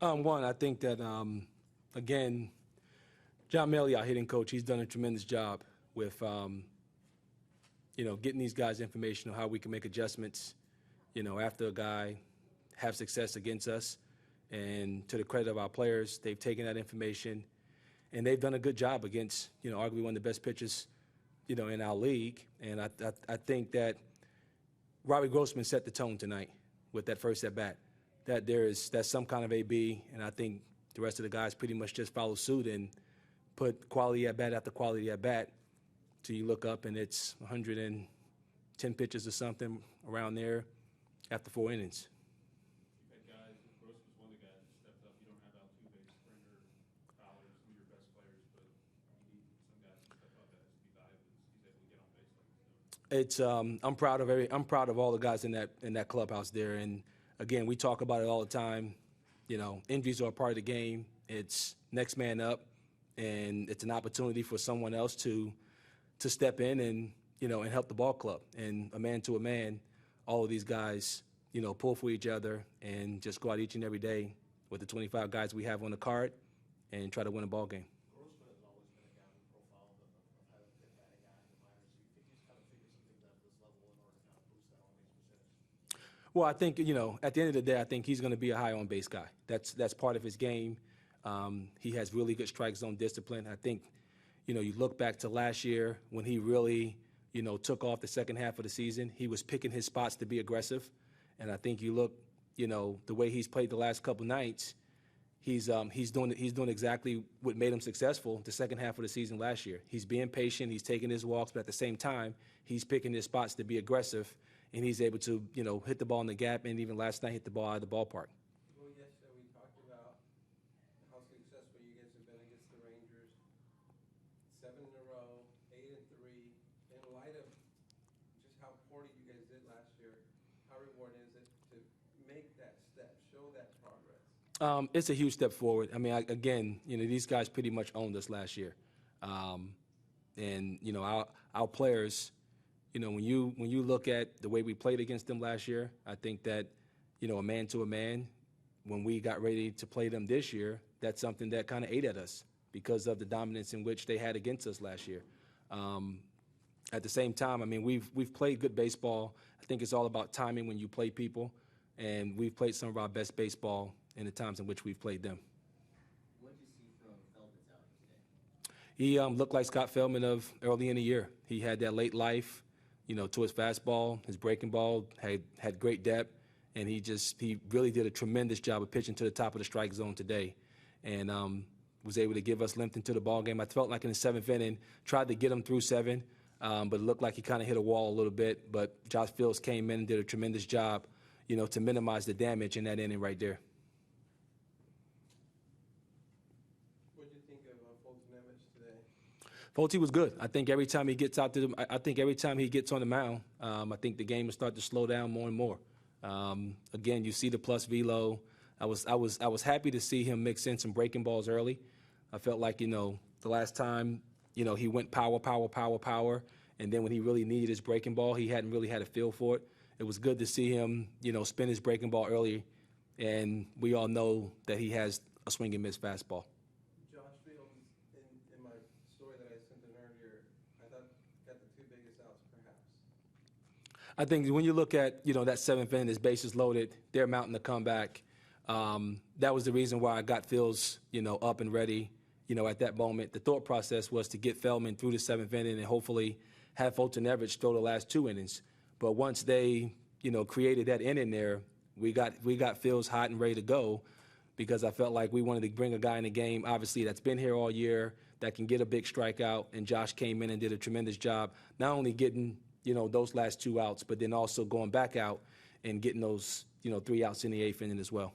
One, I think that, again, John Maley, our hitting coach, he's done a tremendous job with, getting these guys information on how we can make adjustments, after a guy have success against us. And to the credit of our players, they've taken that information, and they've done a good job against, arguably one of the best pitchers, in our league. And I think that Robbie Grossman set the tone tonight with that first at-bat. That's some kind of AB, and I think the rest of the guys pretty much just follow suit and put quality at-bat after quality at-bat till you look up and it's 110 pitches or something around there after 4 innings. You've had guys, Gross was one of the guys that stepped up. You don't have Altuve, Springer, Fowler, some of your best players, but you need some guys to step up that has to be valuable. He's able to get on base like he's doing. I'm proud of all the guys in that clubhouse there. And again, we talk about it all the time. Injuries are a part of the game. It's next man up, and it's an opportunity for someone else to step in and help the ball club. And a man to a man, all of these guys, pull for each other and just go out each and every day with the 25 guys we have on the card and try to win a ball game. Grossman has always been a guy who profiled of how to fit that guy in the minors. Do you think he's kind of figured something out at this level in order to kind of boost that on-base percentage? Well, I think, at the end of the day, I think he's going to be a high on-base guy. That's part of his game. He has really good strike zone discipline. I think, you look back to last year when he really, took off the second half of the season. He was picking his spots to be aggressive. And I think you look, the way he's played the last couple nights, he's doing exactly what made him successful the second half of the season last year. He's being patient. He's taking his walks, but at the same time, he's picking his spots to be aggressive. And he's able to, hit the ball in the gap, and even last night hit the ball out of the ballpark. Well, yesterday we talked about how successful you guys have been against the Rangers. 7 in a row, 8-3. In light of just how poorly you guys did last year, how rewarding is it to make that step, show that progress? It's a huge step forward. I mean, again, these guys pretty much owned us last year. And our players, when you look at the way we played against them last year, I think that, a man to a man, when we got ready to play them this year, that's something that kind of ate at us because of the dominance in which they had against us last year. At the same time, I mean, we've played good baseball. I think it's all about timing when you play people, and we've played some of our best baseball in the times in which we've played them. What did you see from Feldman's outing today? He looked like Scott Feldman of early in the year. He had that late life, to his fastball, his breaking ball, had great depth, and he really did a tremendous job of pitching to the top of the strike zone today, and was able to give us limped into the ball game. I felt like in the 7th inning, tried to get him through 7, but it looked like he kind of hit a wall a little bit. But Josh Fields came in and did a tremendous job, to minimize the damage in that inning right there. What did you think of Fulton today? Fulte was good. I think every time he gets out to every time he gets on the mound, I think the game will start to slow down more and more. Again, you see the plus velo. I was happy to see him mix in some breaking balls early. I felt like, the last time, he went power, and then when he really needed his breaking ball, he hadn't really had a feel for it. It was good to see him, spin his breaking ball early, and we all know that he has a swing and miss fastball. Josh Fields, in my story that I sent in earlier, I thought got the 2 biggest outs perhaps. I think when you look at, that 7th inning, his bases loaded, they're mounting the comeback. That was the reason why I got Fields, up and ready, at that moment. The thought process was to get Feldman through the 7th inning and hopefully have Fulton Everett throw the last 2 innings. But once they, created that inning there, we got Fields hot and ready to go because I felt like we wanted to bring a guy in the game, obviously, that's been here all year, that can get a big strikeout, and Josh came in and did a tremendous job, not only getting, those last 2 outs, but then also going back out and getting those, 3 outs in the 8th inning as well.